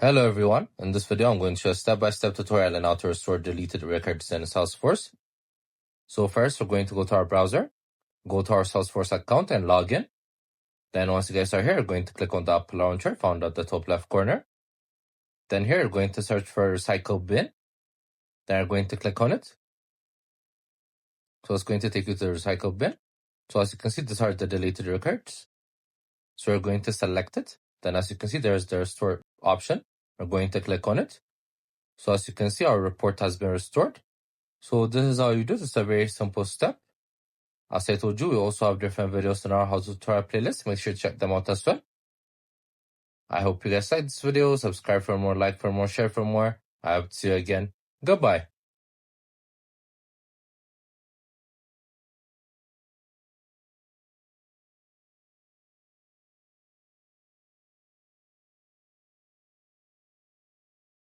Hello everyone, in this video I'm going to show a step-by-step tutorial on how to restore deleted records in Salesforce. So first we're going to go to our browser, go to our Salesforce account and log in. Then once you guys are here, you're going to click on the app launcher found at the top left corner. Then here you're going to search for recycle bin. Then you're going to click on it. So it's going to take you to the recycle bin. So as you can see, these are the deleted records. So we're going to select it. Then as you can see, there's the restore option. We're going to click on it. So as you can see, our report has been restored. So this is how you do it. It's a very simple step. As I told you, we also have different videos in our how to tutorial playlist. Make sure to check them out as well. I hope you guys liked this video. Subscribe for more, like for more, share for more. I hope to see you again. Goodbye.